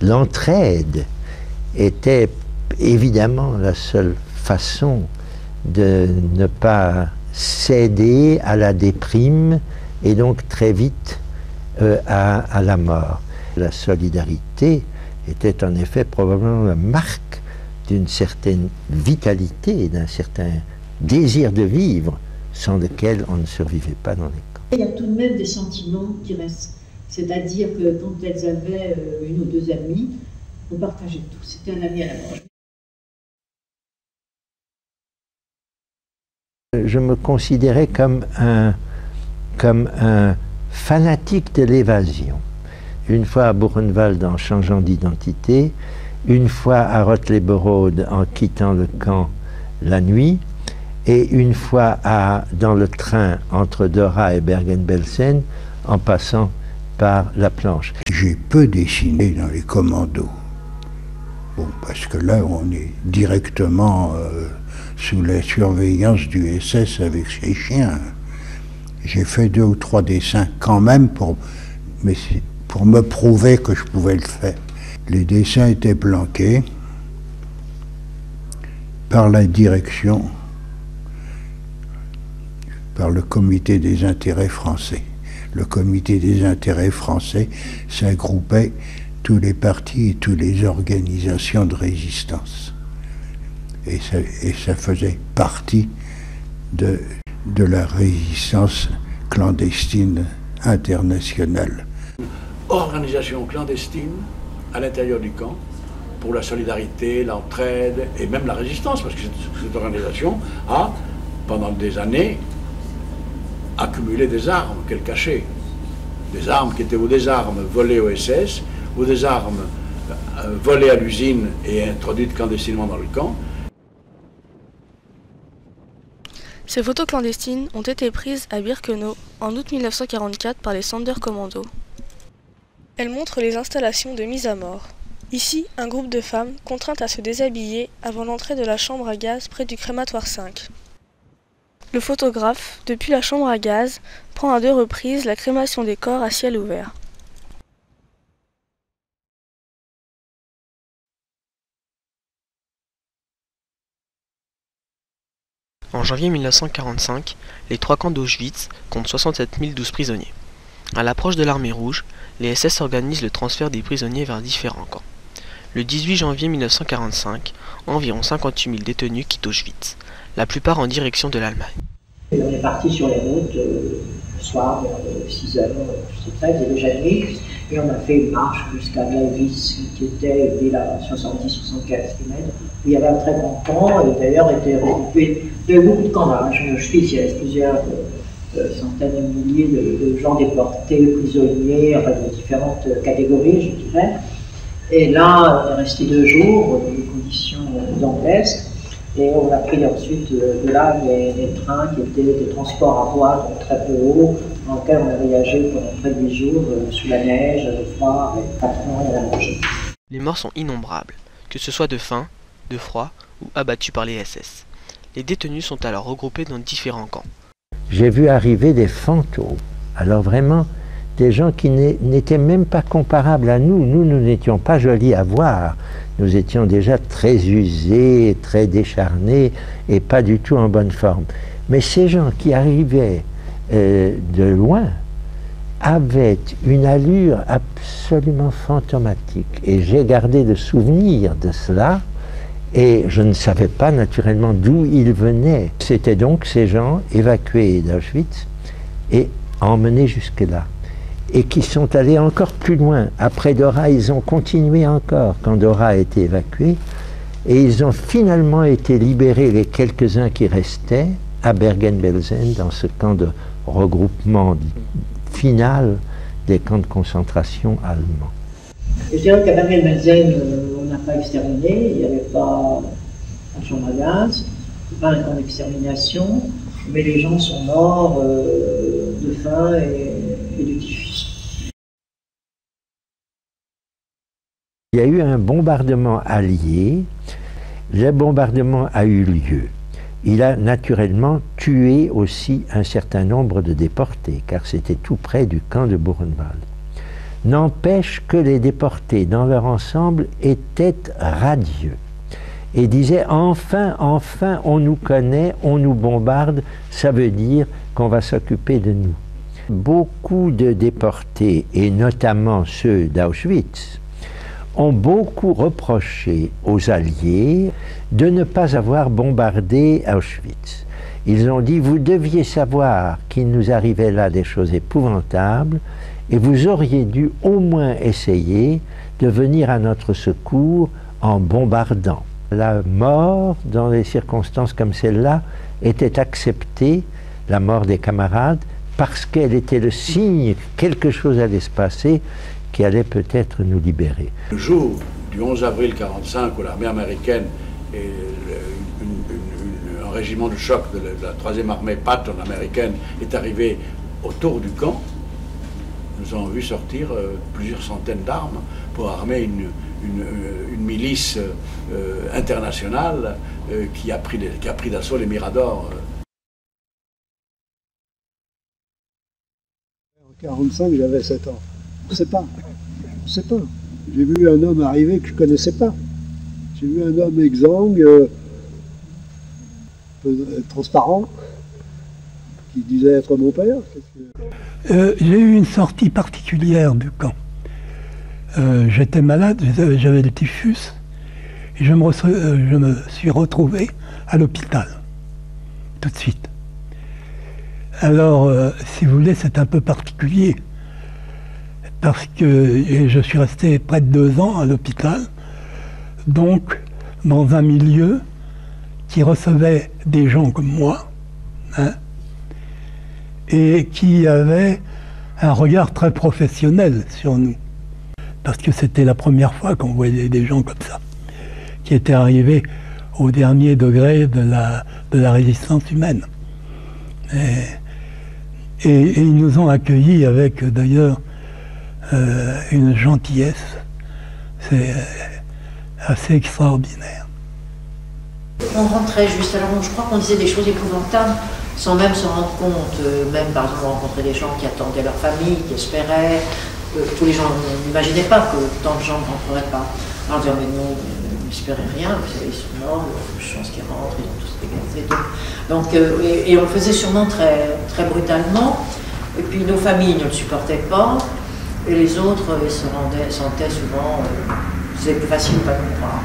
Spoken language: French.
l'entraide était évidemment la seule façon de ne pas céder à la déprime et donc très vite à la mort. La solidarité était en effet probablement la marque d'une certaine vitalité, d'un certain désir de vivre, sans lequel on ne survivait pas dans les camps. Il y a tout de même des sentiments qui restent. C'est-à-dire que quand elles avaient une ou deux amies, on partageait tout. C'était un ami à la mort. Je me considérais comme un fanatique de l'évasion. Une fois à Buchenwald en changeant d'identité, une fois à Rottleberode en quittant le camp la nuit, et une fois dans le train entre Dora et Bergen-Belsen en passant par la planche. J'ai peu dessiné dans les commandos. Bon, parce que là, on est directement sous la surveillance du SS avec ses chiens. J'ai fait 2 ou 3 dessins quand même pour me prouver que je pouvais le faire. Les dessins étaient planqués par la direction, par le comité des intérêts français. Le comité des intérêts français, ça groupait tous les partis et toutes les organisations de résistance. Et ça faisait partie de la résistance clandestine internationale. Organisation clandestine à l'intérieur du camp pour la solidarité, l'entraide et même la résistance, parce que cette organisation a, pendant des années, accumulé des armes qu'elle cachait. Des armes qui étaient ou des armes volées au SS, ou des armes volées à l'usine et introduites clandestinement dans le camp. Ces photos clandestines ont été prises à Birkenau en août 1944 par les Sonderkommando. Elles montrent les installations de mise à mort. Ici, un groupe de femmes contraintes à se déshabiller avant l'entrée de la chambre à gaz près du crématoire 5. Le photographe, depuis la chambre à gaz, prend à 2 reprises la crémation des corps à ciel ouvert. En janvier 1945, les 3 camps d'Auschwitz comptent 67 012 prisonniers. À l'approche de l'armée rouge, les SS organisent le transfert des prisonniers vers différents camps. Le 18 janvier 1945, environ 58 000 détenus quittent Auschwitz, la plupart en direction de l'Allemagne. On est parti sur les routes le soir, vers 6 h, je sais pas, il faisait déjà nuit, et on a fait une marche jusqu'à Gleiwitz, qui était ville à 70-75 km, où il y avait un très grand camp, et d'ailleurs était regroupé de beaucoup de camps dans la région d'Auschwitz. Il y avait plusieurs centaines de milliers de gens déportés, prisonniers, enfin de différentes catégories, je dirais. Et là, on est resté 2 jours dans des conditions dantesques. Et on a pris ensuite de là des trains qui étaient des transports à voie, donc très peu hauts, dans lesquels on a voyagé pendant près de 8 jours sous la neige, le froid, avec pas de pain et à manger. Les morts sont innombrables, que ce soit de faim, de froid ou abattus par les SS. Les détenus sont alors regroupés dans différents camps. J'ai vu arriver des fantômes, alors vraiment des gens qui n'étaient même pas comparables à nous. Nous n'étions pas jolis à voir. Nous étions déjà très usés, très décharnés et pas du tout en bonne forme. Mais ces gens qui arrivaient de loin avaient une allure absolument fantomatique. Et j'ai gardé le souvenir de cela et je ne savais pas naturellement d'où ils venaient. C'était donc ces gens évacués d'Auschwitz et emmenés jusque-là. Et qui sont allés encore plus loin. Après Dora, ils ont continué encore quand Dora a été évacuée. Et ils ont finalement été libérés, les quelques-uns qui restaient, à Bergen-Belsen, dans ce camp de regroupement final des camps de concentration allemands. Je dirais qu'à Bergen-Belsen, on n'a pas exterminé, il n'y avait pas un chambre à gaz, pas un camp d'extermination, mais les gens sont morts de faim et de typhus. Il y a eu un bombardement allié. Le bombardement a eu lieu. Il a naturellement tué aussi un certain nombre de déportés, car c'était tout près du camp de Buchenwald. N'empêche que les déportés dans leur ensemble étaient radieux et disaient enfin, enfin, on nous connaît, on nous bombarde, ça veut dire qu'on va s'occuper de nous. Beaucoup de déportés, et notamment ceux d'Auschwitz, ont beaucoup reproché aux Alliés de ne pas avoir bombardé Auschwitz. Ils ont dit, vous deviez savoir qu'il nous arrivait là des choses épouvantables, et vous auriez dû au moins essayer de venir à notre secours en bombardant. La mort, dans des circonstances comme celle-là, était acceptée, la mort des camarades, parce qu'elle était le signe que quelque chose allait se passer qui allait peut-être nous libérer. Le jour du 11 avril 1945, où l'armée américaine et un régiment de choc de la 3e armée Patton américaine est arrivé autour du camp, nous avons vu sortir plusieurs centaines d'armes pour armer une milice internationale qui a pris d'assaut les Miradors. En 1945, j'avais 7 ans. On ne sait pas. On ne sait pas. J'ai vu un homme arriver que je ne connaissais pas. J'ai vu un homme exsangue, transparent, qui disait être mon père. J'ai eu une sortie particulière du camp. J'étais malade, j'avais le typhus, et je me suis retrouvé à l'hôpital, tout de suite. Alors, si vous voulez, c'est un peu particulier, parce que je suis resté près de 2 ans à l'hôpital, donc dans un milieu qui recevait des gens comme moi, hein, et qui avait un regard très professionnel sur nous. Parce que c'était la première fois qu'on voyait des gens comme ça, qui étaient arrivés au dernier degré de la résistance humaine. Et ils nous ont accueillis avec d'ailleurs une gentillesse. C'est assez extraordinaire. On rentrait juste, alors je crois qu'on disait des choses épouvantables sans même se rendre compte, même par exemple on rencontrait des gens qui attendaient leur famille, qui espéraient, tous les gens n'imaginaient pas que tant de gens ne rentreraient pas. Alors on disait, mais non, n'espérez rien, vous savez, ils sont morts, je pense qu'ils rentrent, ils ont tous dégagé. Donc, et on le faisait sûrement très, très brutalement, et puis nos familles ne le supportaient pas, et les autres ils se sentaient souvent, c'est plus facile de ne pas comprendre.